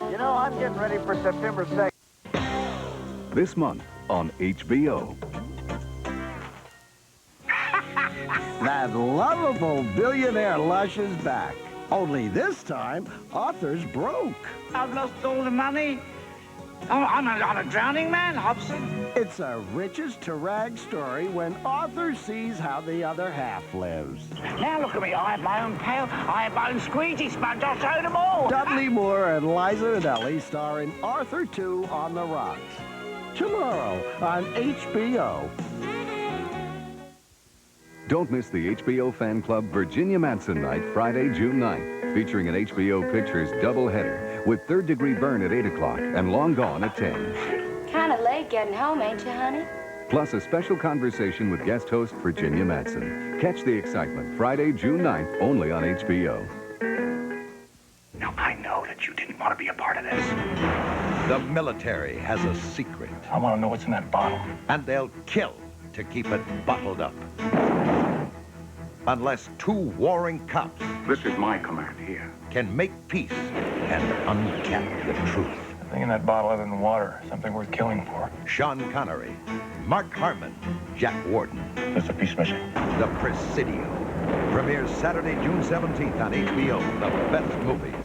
You know, I'm getting ready for September 2nd. This month on HBO. That lovable billionaire lush is back. Only this time, Arthur's broke. I've lost all the money. I'm a drowning man, Hobson. It's a riches to rags story when Arthur sees how the other half lives. Now look at me. I have my own pail. I have my own squeegee sponge. I'll show them all. Dudley Moore and Liza Minnelli star in Arthur 2 on the Rocks. Tomorrow on HBO. Don't miss the HBO Fan Club Virginia Madison Night, Friday, June 9th, featuring an HBO Pictures doubleheader with Third Degree Burn at 8 o'clock and Long Gone at 10. Kind of late getting home, ain't you, honey? Plus a special conversation with guest host Virginia Madsen. Catch the excitement Friday, June 9th, only on HBO. Now, I know that you didn't want to be a part of this. The military has a secret. I want to know what's in that bottle. And they'll kill to keep it bottled up. Unless two warring cops This is my command here. can make peace and uncap the truth. Nothing in that bottle other than water. Something worth killing for. Sean Connery, Mark Harmon, Jack Warden. It's a peace mission. The Presidio. Premieres Saturday, June 17th on HBO. The best movies.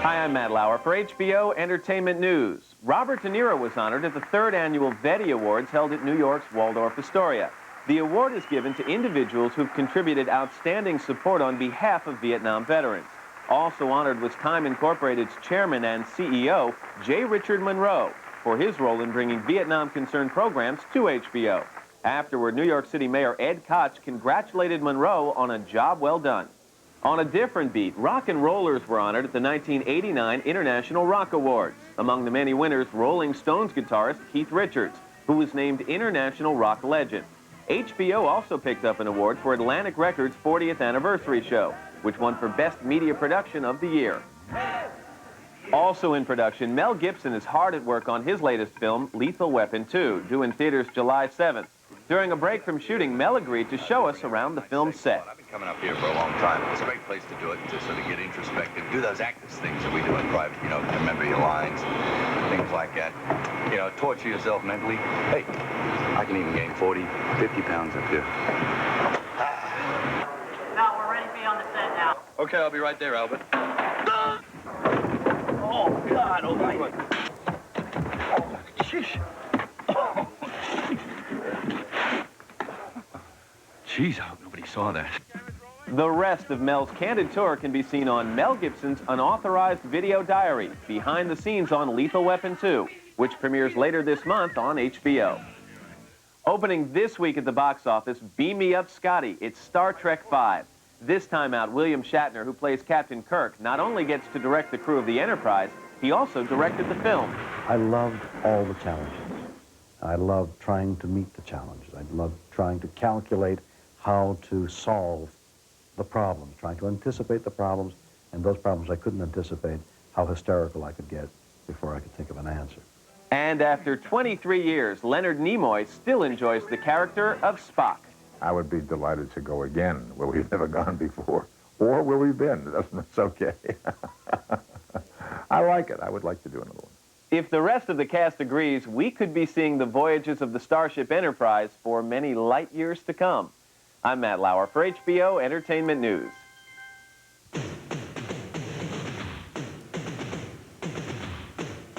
Hi, I'm Matt Lauer for HBO Entertainment News. Robert De Niro was honored at the 3rd annual Vetty Awards held at New York's Waldorf Astoria. The award is given to individuals who've contributed outstanding support on behalf of Vietnam veterans. Also honored was Time Incorporated's chairman and CEO, J. Richard Monroe, for his role in bringing Vietnam-concerned programs to HBO. Afterward, New York City Mayor Ed Koch congratulated Monroe on a job well done. On a different beat, rock and rollers were honored at the 1989 International Rock Awards. Among the many winners, Rolling Stones guitarist Keith Richards, who was named International Rock Legend. HBO also picked up an award for Atlantic Records' 40th anniversary show, which won for Best Media Production of the Year. Also in production, Mel Gibson is hard at work on his latest film, Lethal Weapon 2, due in theaters July 7th. During a break from shooting, Mel agreed to show us around the film's set. I've been coming up here for a long time. It's a great place to do it, to sort of get introspective, do those actors things that we do in private, you know, remember your lines, things like that. You know, torture yourself mentally. Hey, I can even gain 40, 50 pounds up here. Now, we're ready for you on the set now. Okay, I'll be right there, Albert. Oh, God, oh, my. Oh, sheesh. Oh, Jeez, I hope nobody saw that. The rest of Mel's candid tour can be seen on Mel Gibson's unauthorized video diary, Behind the Scenes on Lethal Weapon 2, which premieres later this month on HBO. Opening this week at the box office, Beam Me Up, Scotty. It's Star Trek V. This time out, William Shatner, who plays Captain Kirk, not only gets to direct the crew of the Enterprise, he also directed the film. I loved all the challenges. I loved trying to meet the challenges. I loved trying to calculate how to solve the problems, trying to anticipate the problems, and those problems I couldn't anticipate, how hysterical I could get before I could think of an answer. And after 23 years, Leonard Nimoy still enjoys the character of Spock. I would be delighted to go again where we've never gone before, or where we've been. That's okay. I like it. I would like to do another one. If the rest of the cast agrees, we could be seeing the voyages of the Starship Enterprise for many light years to come. I'm Matt Lauer for HBO Entertainment News.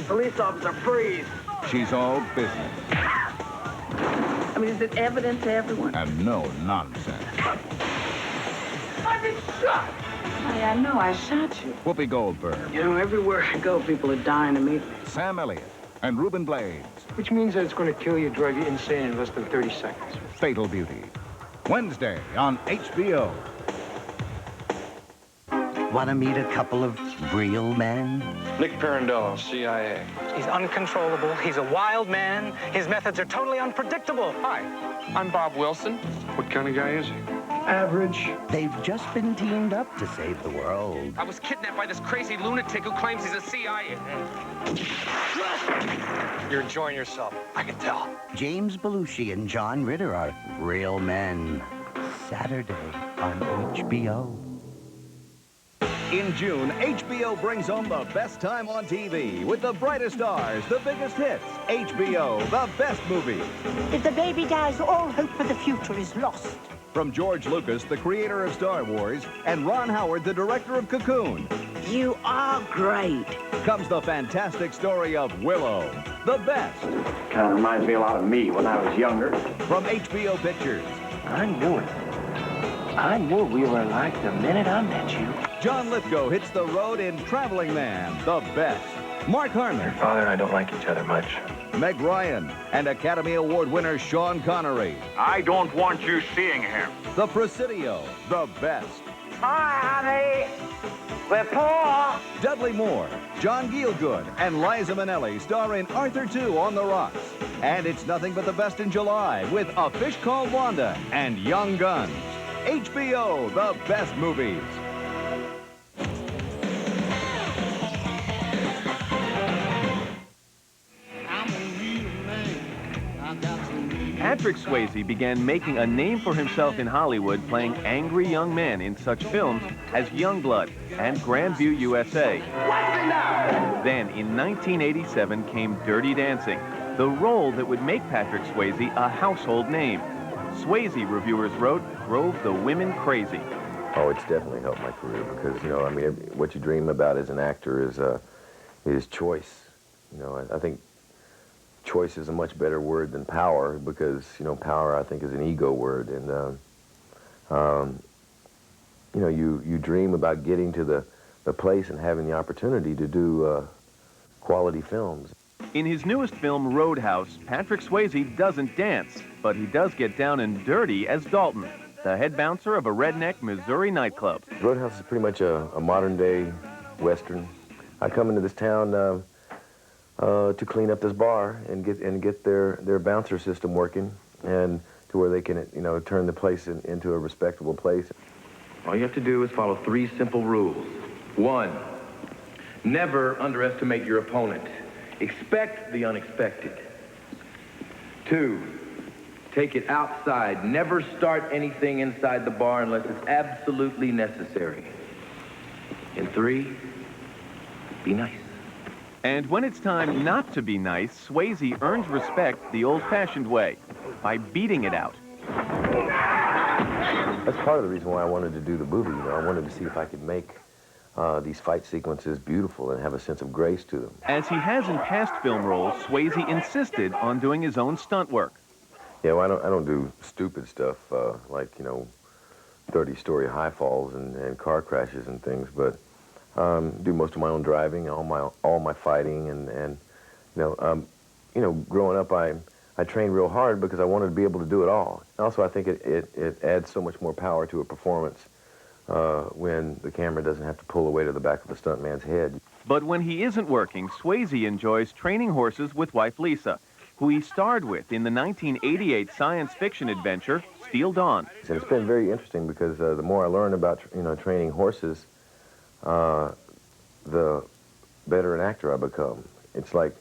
Police officer, freeze. She's all business I mean, is it evident to everyone? and no nonsense. I've been shot. I know I shot you. Whoopi Goldberg, You know, everywhere I go, people are dying to meet me. Sam Elliott, and Reuben Blades. Which means that it's going to kill you, drive you insane in less than 30 seconds. Fatal Beauty. Wednesday on HBO. Want to meet a couple of real men? Nick Pirandello, CIA. He's uncontrollable. He's a wild man. His methods are totally unpredictable. Hi, I'm Bob Wilson. What kind of guy is he? Average. They've just been teamed up to save the world. I was kidnapped by this crazy lunatic who claims he's a CIA. You're enjoying yourself. I can tell. James Belushi and John Ritter are real men. Saturday on HBO. In June, HBO brings home the best time on TV with the brightest stars, the biggest hits. HBO, the best movies. If the baby dies, all hope for the future is lost. From George Lucas, the creator of Star Wars, and Ron Howard, the director of Cocoon. You are great. Comes the fantastic story of Willow, the best. Kind of reminds me a lot of me when I was younger. From HBO Pictures. I knew it. I knew we were alike the minute I met you. John Lithgow hits the road in Traveling Man, the best. Mark Harmon. Your father and I don't like each other much. Meg Ryan and Academy Award winner Sean Connery. I don't want you seeing him. The Presidio, the best. Hi, honey. We're poor. Dudley Moore, John Gielgud, and Liza Minnelli star in Arthur II on the Rocks. And it's nothing but the best in July with A Fish Called Wanda and Young Guns. HBO, the best movies. Patrick Swayze began making a name for himself in Hollywood playing angry young men in such films as Youngblood and Grandview USA. Then, in 1987, came Dirty Dancing, the role that would make Patrick Swayze a household name. Swayze, reviewers wrote, drove the women crazy. Oh, it's definitely helped my career because, you know, I mean, what you dream about as an actor is choice. You know, I think choice is a much better word than power because, you know, power, I think, is an ego word. And, you know, you dream about getting to the place and having the opportunity to do quality films. In his newest film, Roadhouse, Patrick Swayze doesn't dance, but he does get down and dirty as Dalton, the head bouncer of a redneck Missouri nightclub. Roadhouse is pretty much a modern-day Western. I come into this town to clean up this bar and get their bouncer system working, and to where they can, you know, turn the place into a respectable place. All you have to do is follow 3 simple rules. 1, never underestimate your opponent. Expect the unexpected. 2, take it outside. Never start anything inside the bar unless it's absolutely necessary. And 3, be nice. And when it's time not to be nice, Swayze earns respect the old-fashioned way, by beating it out. That's part of the reason why I wanted to do the movie. You know, I wanted to see if I could make these fight sequences beautiful and have a sense of grace to them. As he has in past film roles, Swayze insisted on doing his own stunt work. Yeah, well, I don't do stupid stuff like, you know, 30-story high falls and car crashes and things, but do most of my own driving, all my fighting, and you know, growing up, I trained real hard because I wanted to be able to do it all. Also, I think it adds so much more power to a performance when the camera doesn't have to pull away to the back of the stuntman's head. But when he isn't working, Swayze enjoys training horses with wife Lisa, who he starred with in the 1988 science fiction adventure, Steel Dawn. And it's been very interesting because the more I learn about, you know, training horses, the better an actor I become. It's like,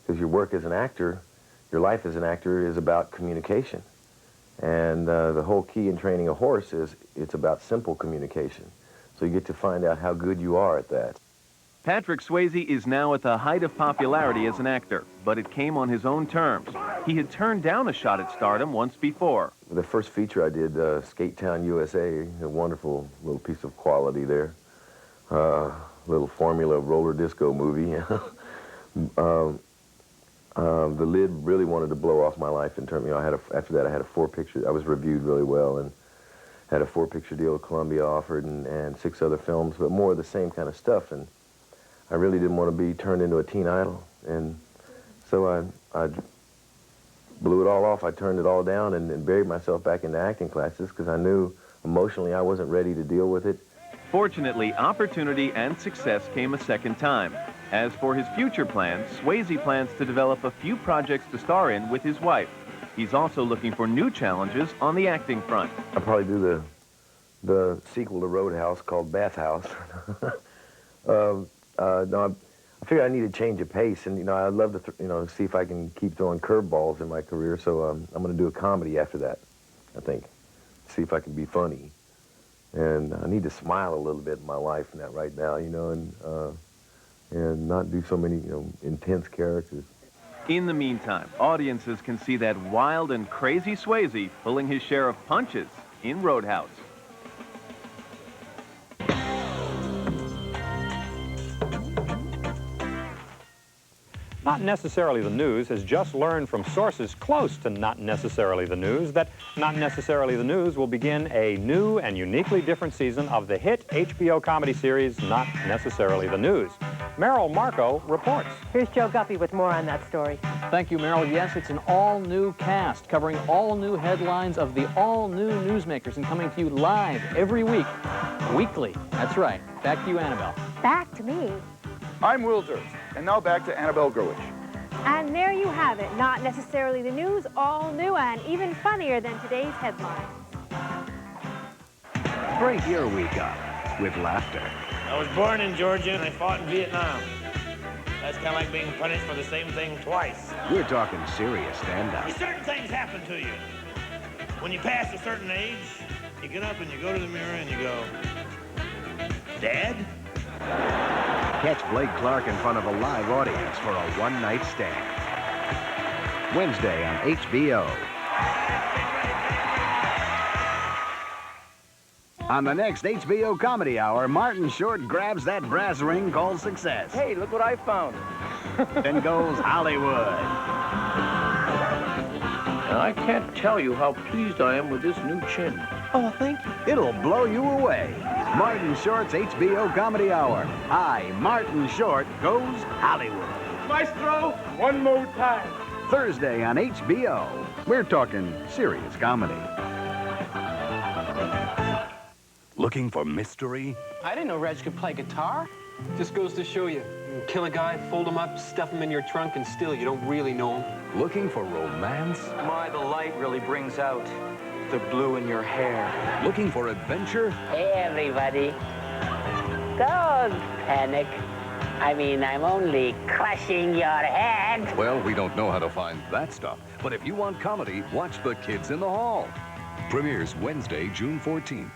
because your work as an actor, your life as an actor is about communication. And the whole key in training a horse is it's about simple communication. So you get to find out how good you are at that. Patrick Swayze is now at the height of popularity as an actor, but it came on his own terms. He had turned down a shot at stardom once before. The first feature I did, Skate Town USA, a wonderful little piece of quality there. Little formula roller disco movie. The lid really wanted to blow off my life in terms, you know, after that I had a 4-picture, I was reviewed really well and had a 4-picture deal with Columbia offered and 6 other films, but more of the same kind of stuff, and I really didn't want to be turned into a teen idol, and so I blew it all off. I turned it all down and buried myself back into acting classes because I knew emotionally I wasn't ready to deal with it. Fortunately, opportunity and success came a second time. As for his future plans, Swayze plans to develop a few projects to star in with his wife. He's also looking for new challenges on the acting front. I'll probably do the sequel to Roadhouse called Bathhouse. No, I figured I need to change of pace, and, you know, I'd love to, you know, see if I can keep throwing curveballs in my career, so I'm going to do a comedy after that, I think. See if I can be funny. And I need to smile a little bit in my life right now, you know, and not do so many, you know, intense characters. In the meantime, audiences can see that wild and crazy Swayze pulling his share of punches in Roadhouse. Not Necessarily the News has just learned from sources close to Not Necessarily the News that Not Necessarily the News will begin a new and uniquely different season of the hit HBO comedy series Not Necessarily the News. Merrill Marco reports. Here's Joe Guppy with more on that story. Thank you, Merrill. Yes, it's an all-new cast covering all new headlines of the all-new newsmakers and coming to you live every week, weekly. That's right. Back to you, Annabelle. Back to me. I'm Will Durst, and now back to Annabelle Growich. And there you have it. Not Necessarily the News, all new and even funnier than today's headlines. Break your week up with laughter. I was born in Georgia and I fought in Vietnam. That's kind of like being punished for the same thing twice. We're talking serious stand-up. Certain things happen to you. When you pass a certain age, you get up and you go to the mirror and you go, Dad? Catch Blake Clark in front of a live audience for a one-night stand. Wednesday on HBO. On the next HBO Comedy Hour, Martin Short grabs that brass ring called success. Hey, look what I found. Then goes Hollywood. And I can't tell you how pleased I am with this new chin. Oh, thank you. It'll blow you away. Martin Short's HBO Comedy Hour. I, Martin Short, goes Hollywood. Maestro, one more time. Thursday on HBO. We're talking serious comedy. Looking for mystery? I didn't know Reg could play guitar. Just goes to show you. You can kill a guy, fold him up, stuff him in your trunk, and still you don't really know him. Looking for romance? My, the light really brings out the blue in your hair. Looking for adventure? Hey, everybody. Don't panic. I mean, I'm only crushing your head. Well, we don't know how to find that stuff. But if you want comedy, watch The Kids in the Hall. Premieres Wednesday, June 14th.